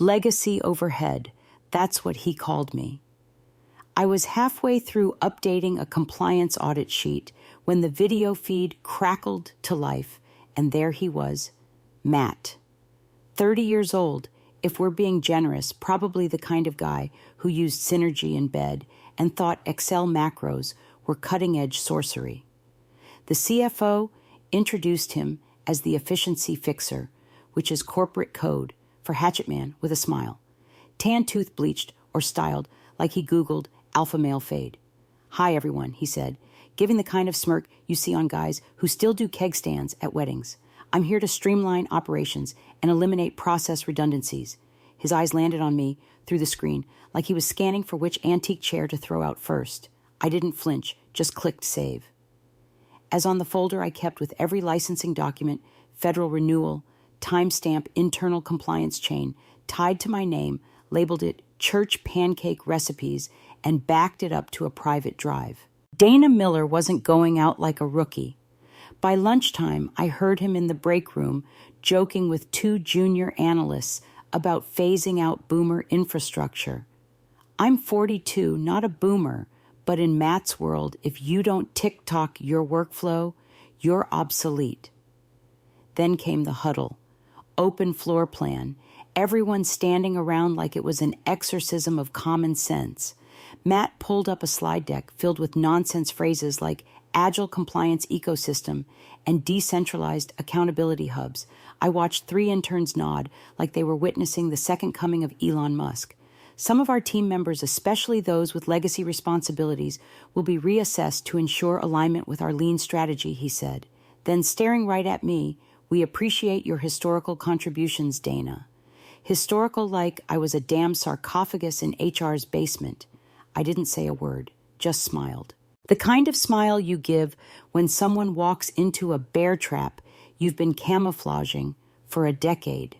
Legacy overhead, that's what he called me. I was halfway through updating a compliance audit sheet when the video feed crackled to life, and there he was, Matt. 30 years old, if we're being generous, probably the kind of guy who used Synergy in bed and thought Excel macros were cutting-edge sorcery. The CFO introduced him as the efficiency fixer, which is corporate code for hatchet man with a smile, tan tooth bleached or styled like he Googled alpha male fade. "Hi, everyone," he said, giving the kind of smirk you see on guys who still do keg stands at weddings. "I'm here to streamline operations and eliminate process redundancies." His eyes landed on me through the screen like he was scanning for which antique chair to throw out first. I didn't flinch, just clicked save. As on the folder I kept with every licensing document, federal renewal, timestamp internal compliance chain, tied to my name, labeled it Church Pancake Recipes, and backed it up to a private drive. Dana Miller wasn't going out like a rookie. By lunchtime, I heard him in the break room joking with two junior analysts about phasing out boomer infrastructure. I'm 42, not a boomer, but in Matt's world, if you don't TikTok your workflow, you're obsolete. Then came the huddle. Open floor plan, everyone standing around like it was an exorcism of common sense. Matt pulled up a slide deck filled with nonsense phrases like agile compliance ecosystem and decentralized accountability hubs. I watched 3 interns nod like they were witnessing the second coming of Elon Musk. Some of our team members, especially those with legacy responsibilities, will be reassessed to ensure alignment with our lean strategy, he said. Then, staring right at me, "We appreciate your historical contributions, Dana." Historical like I was a damn sarcophagus in HR's basement. I didn't say a word, just smiled. The kind of smile you give when someone walks into a bear trap you've been camouflaging for a decade.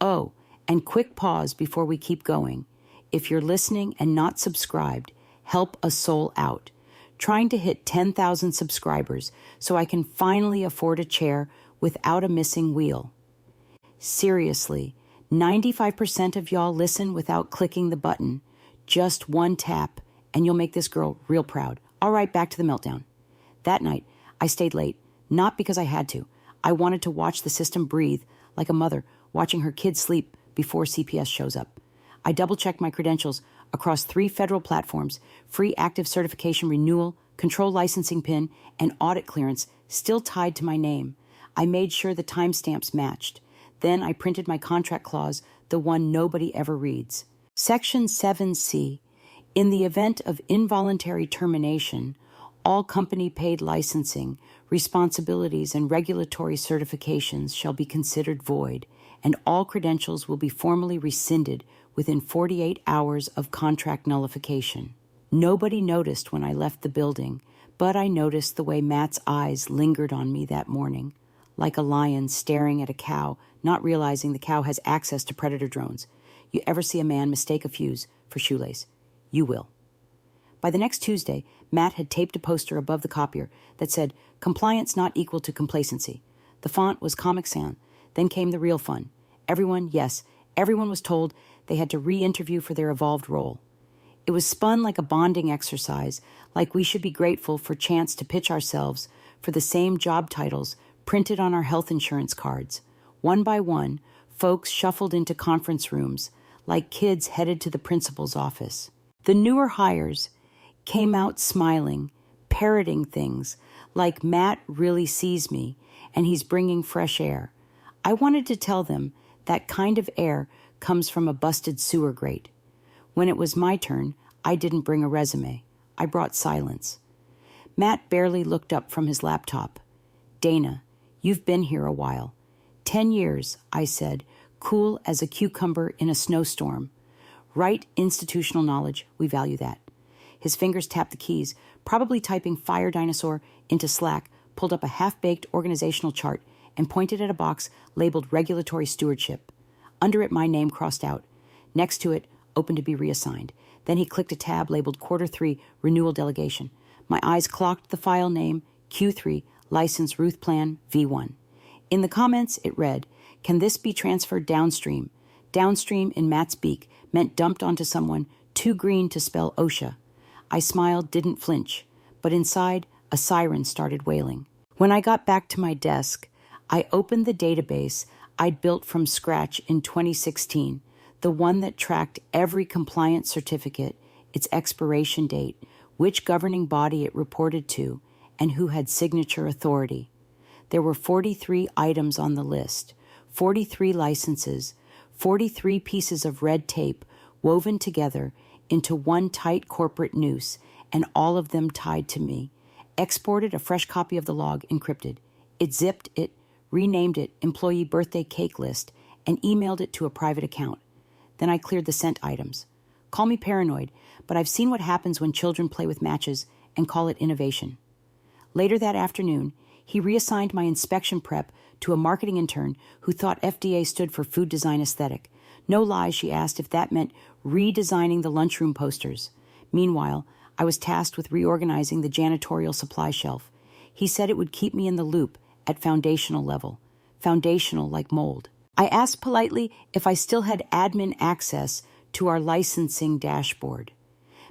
Oh, and quick pause before we keep going. If you're listening and not subscribed, help a soul out. Trying to hit 10,000 subscribers so I can finally afford a chair without a missing wheel. Seriously, 95% of y'all listen without clicking the button. Just one tap, and you'll make this girl real proud. All right, back to the meltdown. That night, I stayed late, not because I had to. I wanted to watch the system breathe like a mother watching her kid sleep before CPS shows up. I double-checked my credentials across 3 federal platforms, free active certification renewal, control licensing PIN, and audit clearance still tied to my name. I made sure the timestamps matched. Then I printed my contract clause, the one nobody ever reads. Section 7C. In the event of involuntary termination, all company-paid licensing, responsibilities, and regulatory certifications shall be considered void, and all credentials will be formally rescinded within 48 hours of contract nullification. Nobody noticed when I left the building, but I noticed the way Matt's eyes lingered on me that morning, like a lion staring at a cow, not realizing the cow has access to predator drones. You ever see a man mistake a fuse for shoelace? You will. By the next Tuesday, Matt had taped a poster above the copier that said, "Compliance not equal to complacency." The font was Comic Sans. Then came the real fun. Everyone was told they had to re-interview for their evolved role. It was spun like a bonding exercise, like we should be grateful for chance to pitch ourselves for the same job titles printed on our health insurance cards. One by one, folks shuffled into conference rooms, like kids headed to the principal's office. The newer hires came out smiling, parroting things like Matt really sees me and he's bringing fresh air. I wanted to tell them that kind of air comes from a busted sewer grate. When it was my turn, I didn't bring a resume. I brought silence. Matt barely looked up from his laptop. "Dana, you've been here a while." 10 years, I said, cool as a cucumber in a snowstorm. "Right institutional knowledge, we value that." His fingers tapped the keys, probably typing Fire Dinosaur into Slack, pulled up a half-baked organizational chart, and pointed at a box labeled Regulatory Stewardship. Under it, my name crossed out. Next to it, Open to be reassigned. Then he clicked a tab labeled Q3 Renewal Delegation. My eyes clocked the file name Q3 License Ruth Plan V1. In the comments, it read, "Can this be transferred downstream? Downstream in Matt's beak meant dumped onto someone too green to spell OSHA. I smiled, didn't flinch, but inside, a siren started wailing. When I got back to my desk, I opened the database I'd built from scratch in 2016, the one that tracked every compliance certificate, its expiration date, which governing body it reported to, and who had signature authority. There were 43 items on the list, 43 licenses, 43 pieces of red tape woven together into one tight corporate noose, and all of them tied to me. Exported a fresh copy of the log encrypted. It zipped it, renamed it employee birthday cake list, and emailed it to a private account. Then I cleared the sent items. Call me paranoid, but I've seen what happens when children play with matches and call it innovation. Later that afternoon, he reassigned my inspection prep to a marketing intern who thought FDA stood for food design aesthetic. No lie, she asked if that meant redesigning the lunchroom posters. Meanwhile, I was tasked with reorganizing the janitorial supply shelf. He said it would keep me in the loop at foundational level. Foundational like mold. I asked politely if I still had admin access to our licensing dashboard.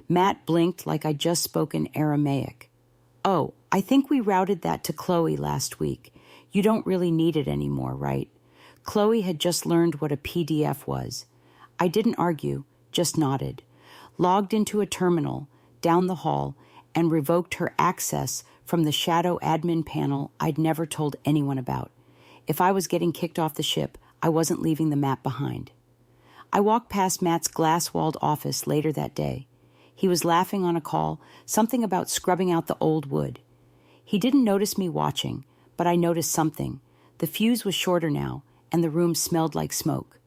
Matt blinked like I'd just spoken Aramaic. Oh, I think we routed that to Chloe last week. You don't really need it anymore, right? Chloe had just learned what a PDF was. I didn't argue, just nodded. Logged into a terminal down the hall and revoked her access from the shadow admin panel I'd never told anyone about. If I was getting kicked off the ship, I wasn't leaving the map behind. I walked past Matt's glass-walled office later that day. He was laughing on a call, something about scrubbing out the old wood. He didn't notice me watching, but I noticed something. The fuse was shorter now, and the room smelled like smoke.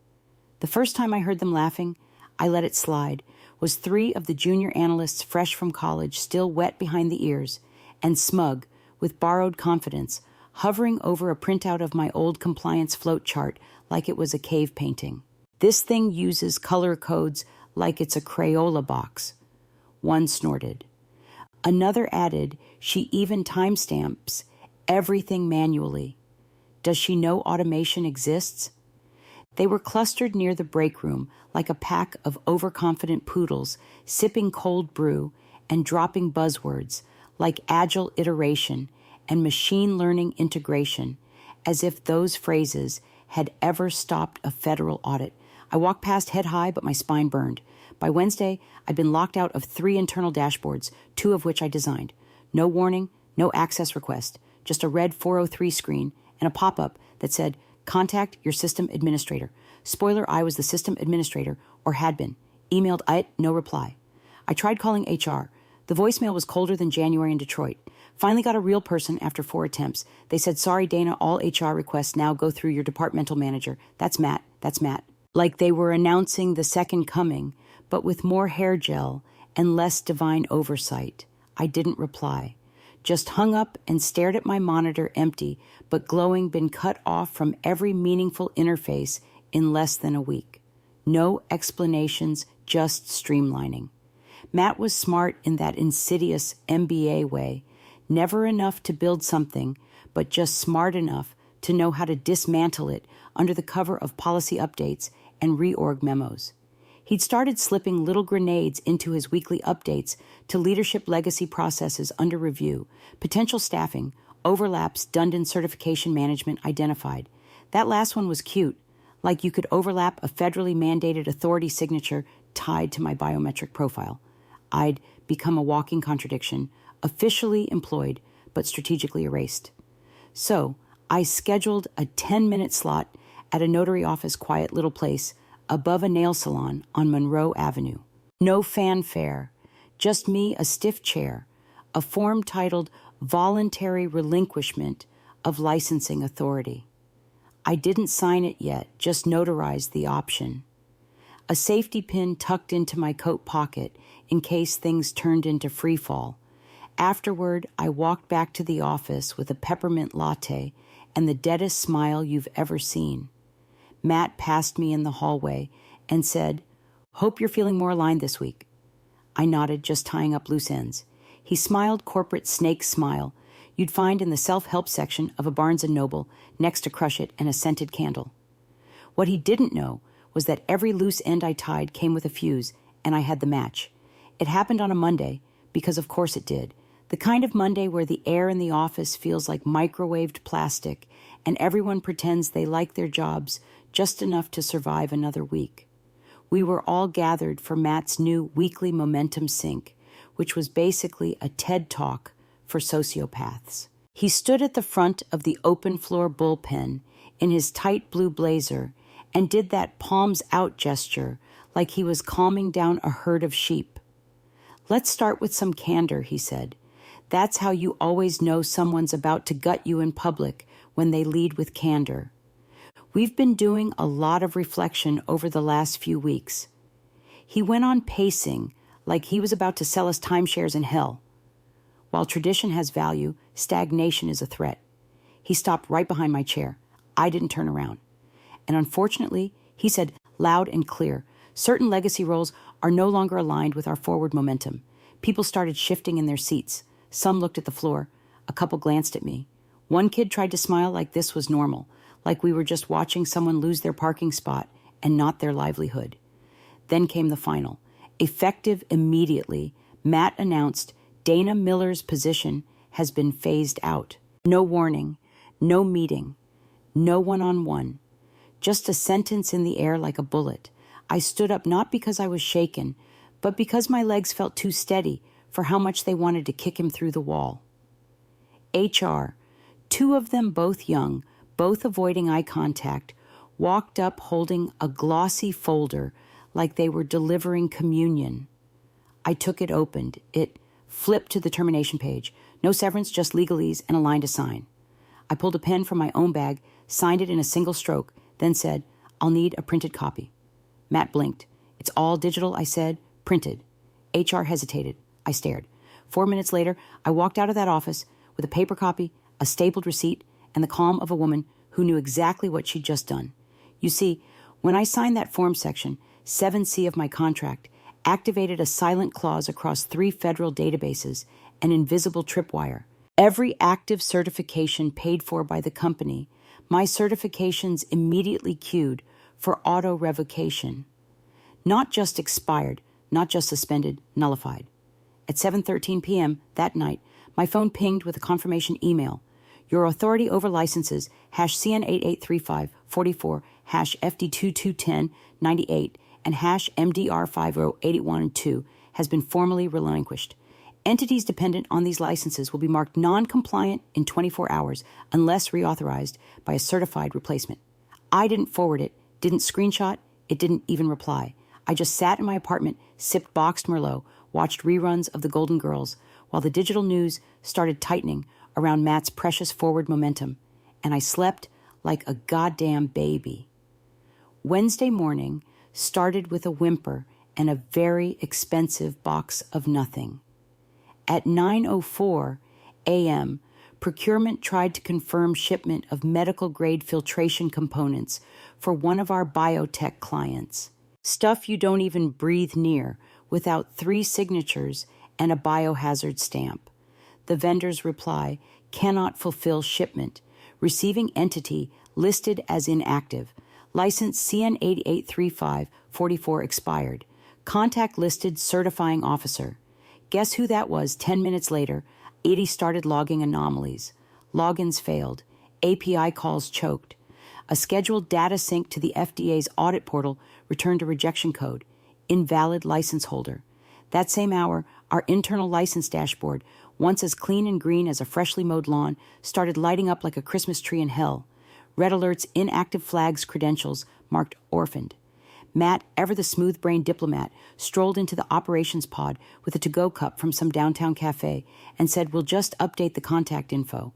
The first time I heard them laughing, I let it slide, was 3 of the junior analysts fresh from college, still wet behind the ears, and smug, with borrowed confidence, hovering over a printout of my old compliance float chart like it was a cave painting. This thing uses color codes like it's a Crayola box. One snorted. Another added she even timestamps everything manually. Does she know automation exists? They were clustered near the break room like a pack of overconfident poodles sipping cold brew and dropping buzzwords like agile iteration and machine learning integration, as if those phrases had ever stopped a federal audit. I walked past head high, but my spine burned. By Wednesday, I'd been locked out of 3 internal dashboards, 2 of which I designed. No warning, no access request, just a red 403 screen and a pop-up that said, "Contact your system administrator." Spoiler, I was the system administrator, or had been. Emailed it, no reply. I tried calling HR. The voicemail was colder than January in Detroit. Finally got a real person after 4 attempts. They said, "Sorry, Dana, all HR requests now go through your departmental manager. That's Matt. Like they were announcing the second coming, but with more hair gel and less divine oversight. I didn't reply. Just hung up and stared at my monitor, empty, but glowing, been cut off from every meaningful interface in less than a week. No explanations, just streamlining. Matt was smart in that insidious MBA way. Never enough to build something, but just smart enough to know how to dismantle it under the cover of policy updates and reorg memos. He'd started slipping little grenades into his weekly updates to leadership legacy processes under review, potential staffing, overlaps done in certification management identified. That last one was cute, like you could overlap a federally mandated authority signature tied to my biometric profile. I'd become a walking contradiction, officially employed, but strategically erased. So I scheduled a 10-minute slot at a notary office quiet little place above a nail salon on Monroe Avenue. No fanfare, just me, a stiff chair, a form titled Voluntary Relinquishment of Licensing Authority. I didn't sign it yet, just notarized the option. A safety pin tucked into my coat pocket in case things turned into free fall. Afterward, I walked back to the office with a peppermint latte and the deadest smile you've ever seen. Matt passed me in the hallway and said, "Hope you're feeling more aligned this week." I nodded, just tying up loose ends. He smiled corporate snake smile you'd find in the self-help section of a Barnes & Noble next to Crush It and a scented candle. What he didn't know was that every loose end I tied came with a fuse, and I had the match. It happened on a Monday, because of course it did. The kind of Monday where the air in the office feels like microwaved plastic, and everyone pretends they like their jobs just enough to survive another week. We were all gathered for Matt's new weekly momentum sync, which was basically a TED Talk for sociopaths. He stood at the front of the open floor bullpen in his tight blue blazer and did that palms out gesture like he was calming down a herd of sheep. "Let's start with some candor," he said. "That's how you always know someone's about to gut you in public, when they lead with candor. We've been doing a lot of reflection over the last few weeks." He went on pacing like he was about to sell us timeshares in hell. While tradition has value, stagnation is a threat. He stopped right behind my chair. I didn't turn around. And unfortunately, he said loud and clear, certain legacy roles are no longer aligned with our forward momentum. People started shifting in their seats. Some looked at the floor. A couple glanced at me. One kid tried to smile like this was normal, like we were just watching someone lose their parking spot and not their livelihood. Then came the final. Effective immediately, Matt announced Dana Miller's position has been phased out. No warning, no meeting, no one-on-one. Just a sentence in the air like a bullet. I stood up not because I was shaken, but because my legs felt too steady for how much they wanted to kick him through the wall. HR, two of them both young, both avoiding eye contact, walked up holding a glossy folder like they were delivering communion. I took it opened. It flipped to the termination page. No severance, just legalese and a line to sign. I pulled a pen from my own bag, signed it in a single stroke, then said, "I'll need a printed copy." Matt blinked. "It's all digital," I said. "Printed." HR hesitated. I stared. 4 minutes later, I walked out of that office with a paper copy, a stapled receipt, and the calm of a woman who knew exactly what she'd just done. You see, when I signed that form section, 7C of my contract activated a silent clause across 3 federal databases, an invisible tripwire. Every active certification paid for by the company, my certifications immediately queued for auto revocation. Not just expired, not just suspended, nullified. At 7:13 p.m. that night, my phone pinged with a confirmation email. Your authority over licenses #CN883544, #FD221098, and #MDR5081-2 has been formally relinquished. Entities dependent on these licenses will be marked non-compliant in 24 hours unless reauthorized by a certified replacement. I didn't forward it, didn't screenshot, it didn't even reply. I just sat in my apartment, sipped boxed Merlot, watched reruns of The Golden Girls, while the digital news started tightening around Matt's precious forward momentum, and I slept like a goddamn baby. Wednesday morning started with a whimper and a very expensive box of nothing. At 9:04 a.m., procurement tried to confirm shipment of medical-grade filtration components for one of our biotech clients. Stuff you don't even breathe near without 3 signatures and a biohazard stamp. The vendor's reply, cannot fulfill shipment. Receiving entity listed as inactive. License CN883544 expired. Contact listed certifying officer. Guess who that was 10 minutes later? 80 started logging anomalies. Logins failed. API calls choked. A scheduled data sync to the FDA's audit portal returned a rejection code. Invalid license holder. That same hour, our internal license dashboard, once as clean and green as a freshly mowed lawn, started lighting up like a Christmas tree in hell. Red alerts, inactive flags, credentials marked orphaned. Matt, ever the smooth-brained diplomat, strolled into the operations pod with a to-go cup from some downtown cafe and said, "We'll just update the contact info."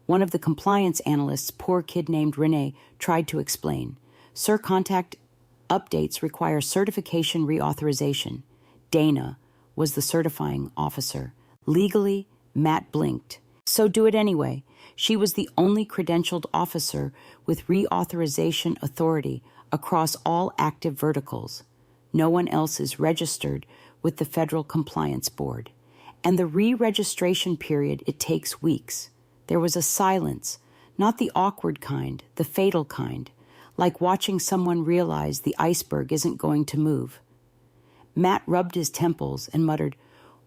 One of the compliance analysts, poor kid named Renee, tried to explain. "Sir, contact updates require certification reauthorization." Dana was the certifying officer. Legally, Matt blinked. So do it anyway. She was the only credentialed officer with reauthorization authority across all active verticals. No one else is registered with the Federal Compliance Board. And the re-registration period, it takes weeks. There was a silence, not the awkward kind, the fatal kind, like watching someone realize the iceberg isn't going to move. Matt rubbed his temples and muttered,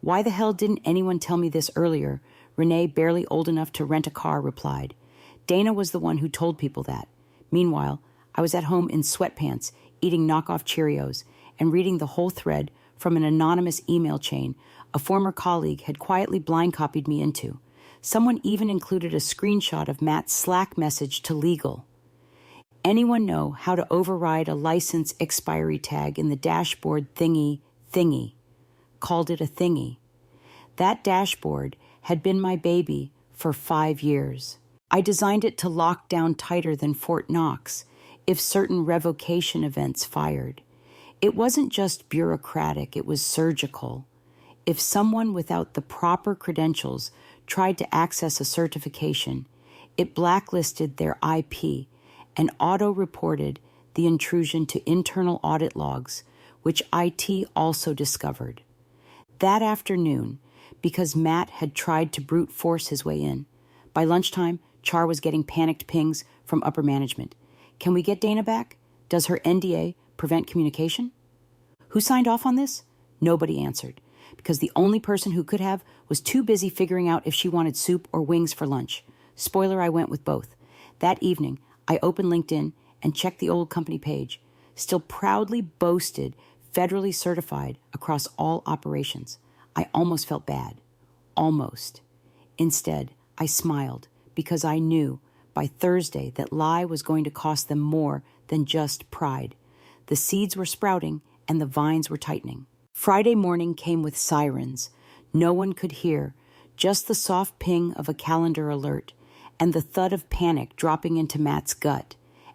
"Why the hell didn't anyone tell me this earlier?" Renee, barely old enough to rent a car, replied. Dana was the one who told people that. Meanwhile, I was at home in sweatpants, eating knockoff Cheerios, and reading the whole thread from an anonymous email chain a former colleague had quietly blind copied me into. Someone even included a screenshot of Matt's Slack message to legal. Anyone know how to override a license expiry tag in the dashboard thingy? Called it a thingy. That dashboard had been my baby for 5 years. I designed it to lock down tighter than Fort Knox if certain revocation events fired. It wasn't just bureaucratic, it was surgical. If someone without the proper credentials tried to access a certification, it blacklisted their IP and auto-reported the intrusion to internal audit logs, which IT also discovered. That afternoon, because Matt had tried to brute force his way in, by lunchtime, Char was getting panicked pings from upper management. Can we get Dana back? Does her NDA prevent communication? Who signed off on this? Nobody answered, because the only person who could have was too busy figuring out if she wanted soup or wings for lunch. Spoiler, I went with both. That evening, I opened LinkedIn and checked the old company page, still proudly boasted, federally certified across all operations. I almost felt bad. Almost. Instead, I smiled because I knew by Thursday that lie was going to cost them more than just pride. The seeds were sprouting and the vines were tightening. Friday morning came with sirens. No one could hear, just the soft ping of a calendar alert and the thud of panic dropping into Matt's gut.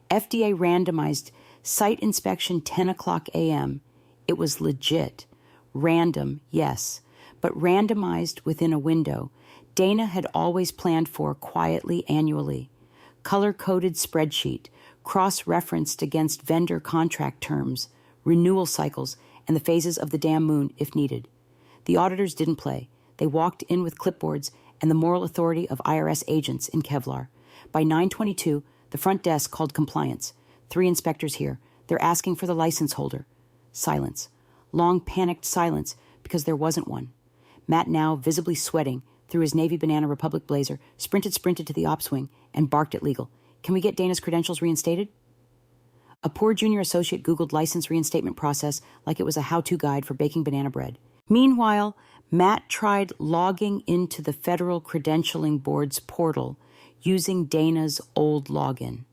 FDA randomized site inspection 10 o'clock a.m. It was legit. Random, yes, but randomized within a window Dana had always planned for quietly annually. Color-coded spreadsheet, cross-referenced against vendor contract terms, renewal cycles, and the phases of the damn moon if needed. The auditors didn't play. They walked in with clipboards and the moral authority of IRS agents in Kevlar. By 9:22, the front desk called compliance. 3 inspectors here. They're asking for the license holder. Silence. Long, panicked silence because there wasn't one. Matt, now visibly sweating through his Navy Banana Republic blazer, sprinted to the ops wing and barked at legal. Can we get Dana's credentials reinstated? A poor junior associate Googled license reinstatement process like it was a how-to guide for baking banana bread. Meanwhile, Matt tried logging into the Federal Credentialing Board's portal using Dana's old login.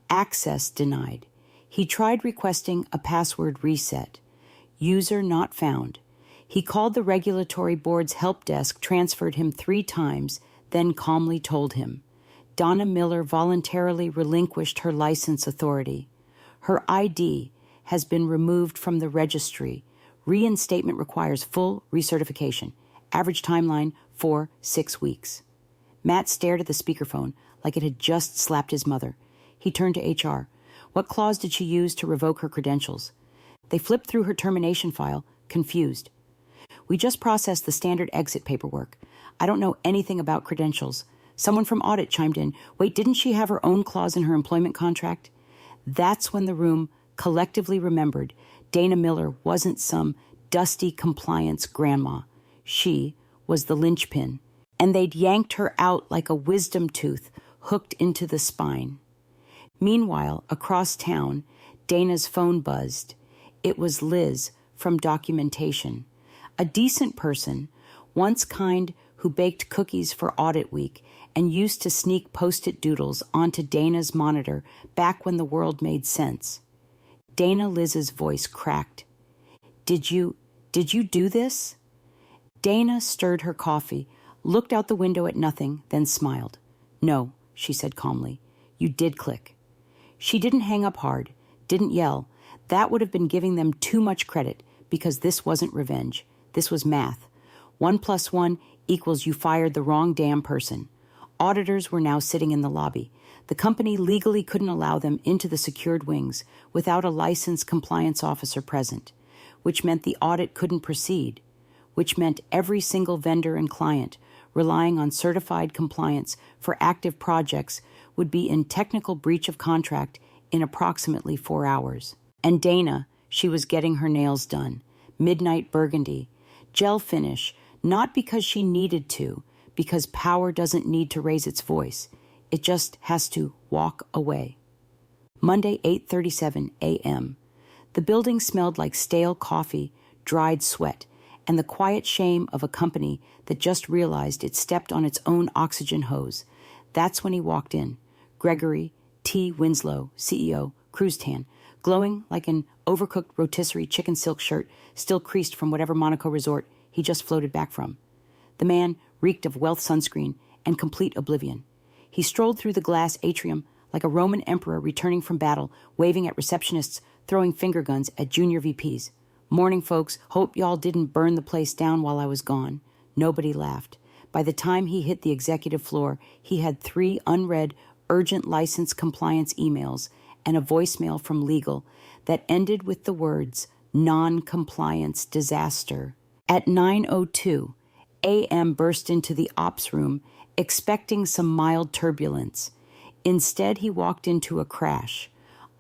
Access denied. He tried requesting a password reset. User not found. He called the regulatory board's help desk, transferred him 3 times, then calmly told him. Donna Miller voluntarily relinquished her license authority. Her ID has been removed from the registry. Reinstatement requires full recertification. Average timeline 4-6 weeks. Matt stared at the speakerphone like it had just slapped his mother. He turned to HR. What clause did she use to revoke her credentials? They flipped through her termination file, confused. We just processed the standard exit paperwork. I don't know anything about credentials. Someone from audit chimed in. Wait, didn't she have her own clause in her employment contract? That's when the room collectively remembered Dana Miller wasn't some dusty compliance grandma. She was the linchpin, and they'd yanked her out like a wisdom tooth hooked into the spine. Meanwhile, across town, Dana's phone buzzed. It was Liz from documentation. A decent person, once kind, who baked cookies for audit week and used to sneak Post-it doodles onto Dana's monitor back when the world made sense. Dana Liz's voice cracked. Did you do this? Dana stirred her coffee, looked out the window at nothing, then smiled. No, she said calmly. You did click. She didn't hang up hard, didn't yell. That would have been giving them too much credit because this wasn't revenge. This was math. 1 + 1 equals you fired the wrong damn person. Auditors were now sitting in the lobby. The company legally couldn't allow them into the secured wings without a licensed compliance officer present, which meant the audit couldn't proceed, which meant every single vendor and client relying on certified compliance for active projects would be in technical breach of contract in approximately 4 hours. And Dana, she was getting her nails done. Midnight burgundy. Gel finish, not because she needed to, because power doesn't need to raise its voice. It just has to walk away. Monday, 8:37 a.m. The building smelled like stale coffee, dried sweat, and the quiet shame of a company that just realized it stepped on its own oxygen hose. That's when he walked in. Gregory T. Winslow, CEO, cruise tan, glowing like an overcooked rotisserie chicken silk shirt still creased from whatever Monaco resort he just floated back from. The man reeked of wealth sunscreen and complete oblivion. He strolled through the glass atrium like a Roman emperor returning from battle, waving at receptionists, throwing finger guns at junior VPs. Morning, folks. Hope y'all didn't burn the place down while I was gone. Nobody laughed. By the time he hit the executive floor, he had 3 unread, urgent license compliance emails and a voicemail from legal that ended with the words, non-compliance disaster. At 9:02, a.m. burst into the ops room, expecting some mild turbulence. Instead, he walked into a crash.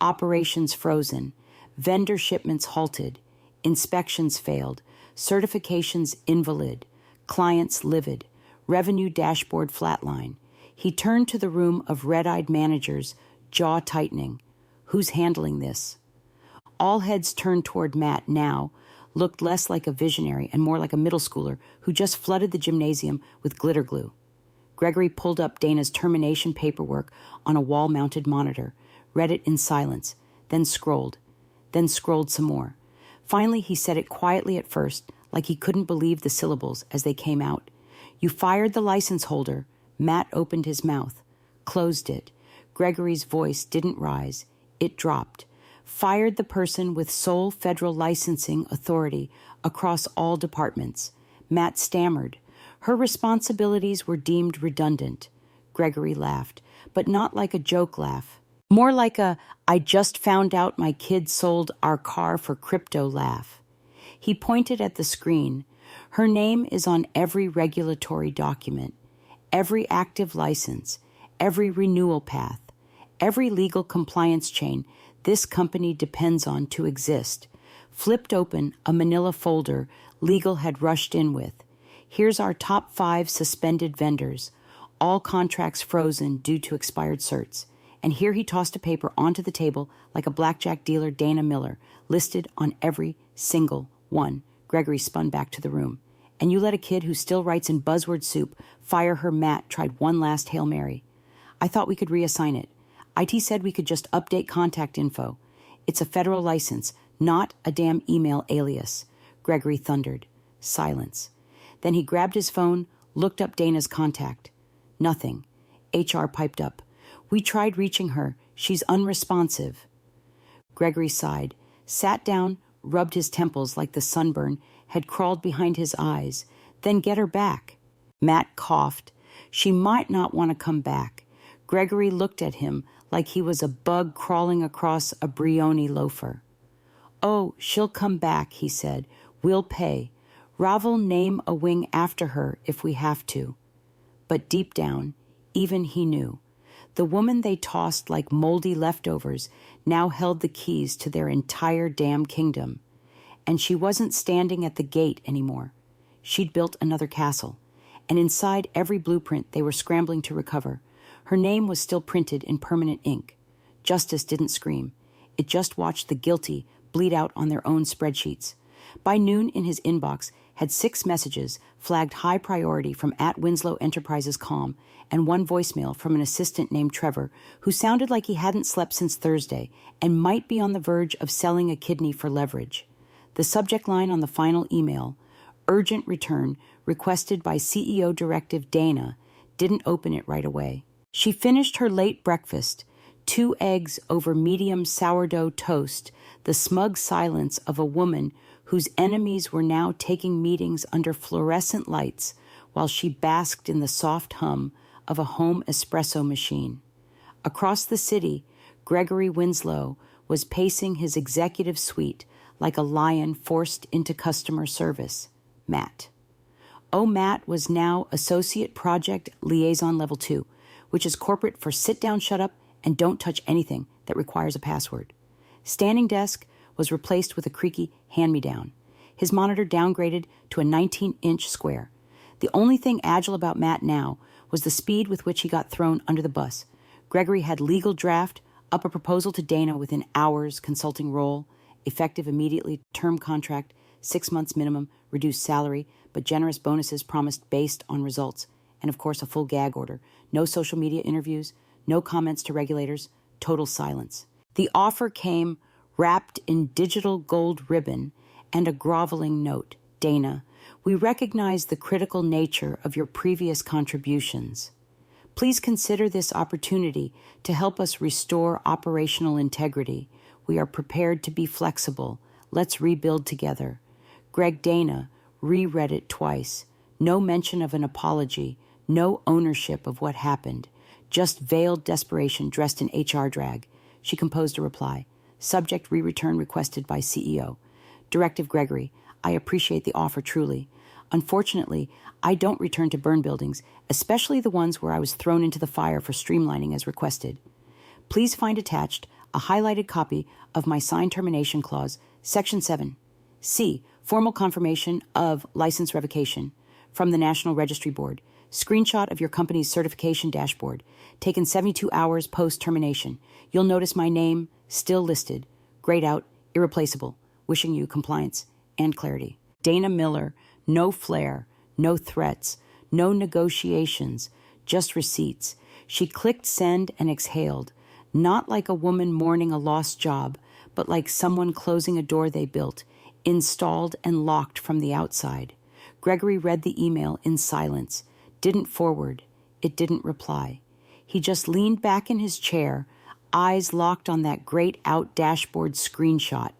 Operations frozen, vendor shipments halted, inspections failed, certifications invalid, clients livid, revenue dashboard flatline. He turned to the room of red-eyed managers, jaw tightening. Who's handling this? All heads turned toward Matt now, looked less like a visionary and more like a middle schooler who just flooded the gymnasium with glitter glue. Gregory pulled up Dana's termination paperwork on a wall-mounted monitor, read it in silence, then scrolled some more. Finally, he said it quietly at first, like he couldn't believe the syllables as they came out. You fired the license holder. Matt opened his mouth, closed it. Gregory's voice didn't rise. It dropped. Fired the person with sole federal licensing authority across all departments. Matt stammered. Her responsibilities were deemed redundant. Gregory laughed, but not like a joke laugh. More like a, I just found out my kid sold our car for crypto laugh. He pointed at the screen. Her name is on every regulatory document, every active license, every renewal path, every legal compliance chain this company depends on to exist. Flipped open a manila folder legal had rushed in with. Here's our top 5 suspended vendors, all contracts frozen due to expired certs. And here he tossed a paper onto the table like a blackjack dealer, Dana Miller, listed on every single one. Gregory spun back to the room. And you let a kid who still writes in buzzword soup fire her. Matt tried one last Hail Mary. I thought we could reassign it. IT said we could just update contact info. It's a federal license, not a damn email alias. Gregory thundered. Silence. Then he grabbed his phone, looked up Dana's contact. Nothing. HR piped up. We tried reaching her. She's unresponsive. Gregory sighed, sat down, rubbed his temples like the sunburn had crawled behind his eyes. Then get her back. Matt coughed. She might not want to come back. Gregory looked at him like he was a bug crawling across a Brioni loafer. Oh, she'll come back, he said. We'll pay. Ravel name a wing after her if we have to. But deep down, even he knew. The woman they tossed like moldy leftovers now held the keys to their entire damn kingdom. And she wasn't standing at the gate anymore. She'd built another castle. And inside every blueprint they were scrambling to recover, her name was still printed in permanent ink. Justice didn't scream. It just watched the guilty bleed out on their own spreadsheets. By noon, in his inbox, had 6 messages flagged high priority from @Winslow Enterprises Comm and 1 voicemail from an assistant named Trevor who sounded like he hadn't slept since Thursday and might be on the verge of selling a kidney for leverage. The subject line on the final email, urgent return requested by CEO Directive Dana, didn't open it right away. She finished her late breakfast, 2 eggs over medium sourdough toast, the smug silence of a woman whose enemies were now taking meetings under fluorescent lights while she basked in the soft hum of a home espresso machine. Across the city, Gregory Winslow was pacing his executive suite like a lion forced into customer service. Matt. Matt was now Associate Project Liaison Level 2, which is corporate for sit down, shut up, and don't touch anything that requires a password. Standing desk was replaced with a creaky hand-me-down. His monitor downgraded to a 19-inch square. The only thing agile about Matt now was the speed with which he got thrown under the bus. Gregory had legal draft up a proposal to Dana within hours, consulting role, effective immediately, term contract, 6 months minimum, reduced salary, but generous bonuses promised based on results, and of course a full gag order. No social media interviews, no comments to regulators, total silence. The offer came wrapped in digital gold ribbon and a groveling note. Dana, we recognize the critical nature of your previous contributions. Please consider this opportunity to help us restore operational integrity. We are prepared to be flexible. Let's rebuild together. Greg Dana reread it twice. No mention of an apology, no ownership of what happened, just veiled desperation dressed in HR drag. She composed a reply. Subject re-return requested by CEO. Directive Gregory, I appreciate the offer truly. Unfortunately, I don't return to burn buildings, especially the ones where I was thrown into the fire for streamlining as requested. Please find attached a highlighted copy of my signed termination clause, Section 7. C. Formal confirmation of license revocation from the National Registry Board. Screenshot of your company's certification dashboard, taken 72 hours post-termination. You'll notice my name still listed. Grayed out, irreplaceable. Wishing you compliance and clarity. Dana Miller, no flair, no threats, no negotiations, just receipts. She clicked send and exhaled, not like a woman mourning a lost job, but like someone closing a door they built, installed and locked from the outside. Gregory read the email in silence, didn't forward, it didn't reply. He just leaned back in his chair, eyes locked on that grayed out dashboard screenshot,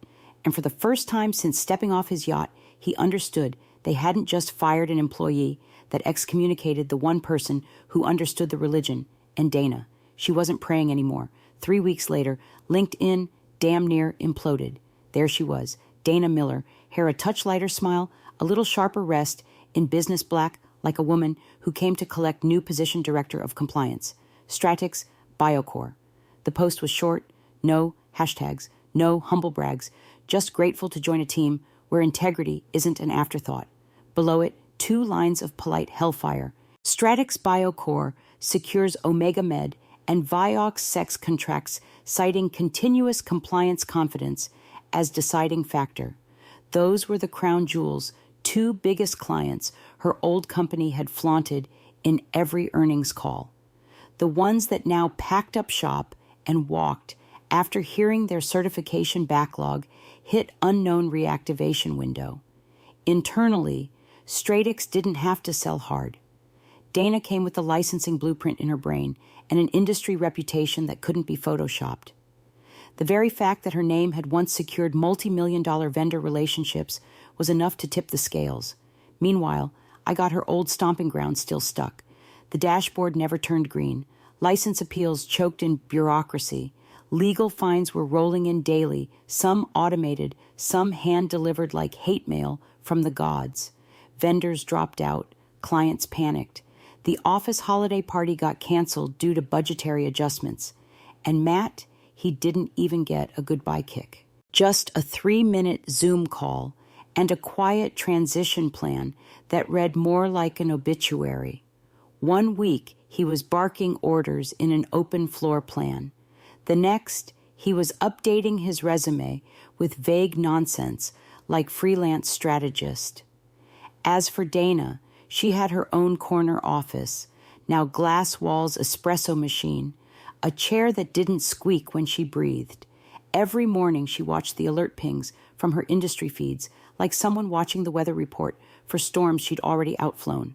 and for the first time since stepping off his yacht, he understood they hadn't just fired an employee that excommunicated the one person who understood the religion, and Dana. She wasn't praying anymore. 3 weeks later, LinkedIn damn near imploded. There she was, Dana Miller, hair a touch lighter smile, a little sharper rest, in business black, like a woman who came to collect new position director of compliance. Stratix, Biocore. The post was short, no hashtags, no humble brags, just grateful to join a team where integrity isn't an afterthought. Below it, 2 lines of polite hellfire. Stratix Biocore secures Omega Med and Vioxx sex contracts, citing continuous compliance confidence as deciding factor. Those were the crown jewels, 2 biggest clients her old company had flaunted in every earnings call. The ones that now packed up shop and walked after hearing their certification backlog hit unknown reactivation window. Internally, Stratix didn't have to sell hard. Dana came with the licensing blueprint in her brain and an industry reputation that couldn't be photoshopped. The very fact that her name had once secured multi-million-dollar vendor relationships was enough to tip the scales. Meanwhile, I got her old stomping ground still stuck. The dashboard never turned green. License appeals choked in bureaucracy. Legal fines were rolling in daily, some automated, some hand-delivered like hate mail from the gods. Vendors dropped out. Clients panicked. The office holiday party got canceled due to budgetary adjustments. And Matt, he didn't even get a goodbye kick. Just a 3-minute Zoom call and a quiet transition plan that read more like an obituary. 1 week, he was barking orders in an open floor plan. The next, he was updating his resume with vague nonsense like freelance strategist. As for Dana, she had her own corner office, now glass walls espresso machine, a chair that didn't squeak when she breathed. Every morning she watched the alert pings from her industry feeds like someone watching the weather report for storms she'd already outflown.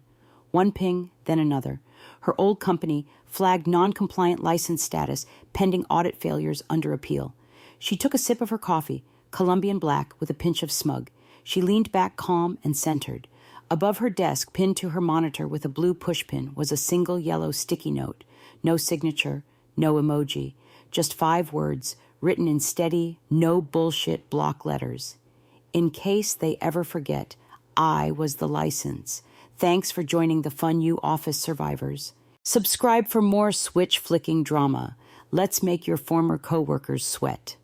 One ping, then another. Her old company flagged non-compliant license status pending audit failures under appeal. She took a sip of her coffee, Colombian black with a pinch of smug. She leaned back calm and centered. Above her desk, pinned to her monitor with a blue pushpin, was a single yellow sticky note. No signature, no emoji. Just 5 words, written in steady, no bullshit block letters. In case they ever forget, I was the license. Thanks for joining the Fun You Office survivors. Subscribe for more switch-flicking drama. Let's make your former coworkers sweat.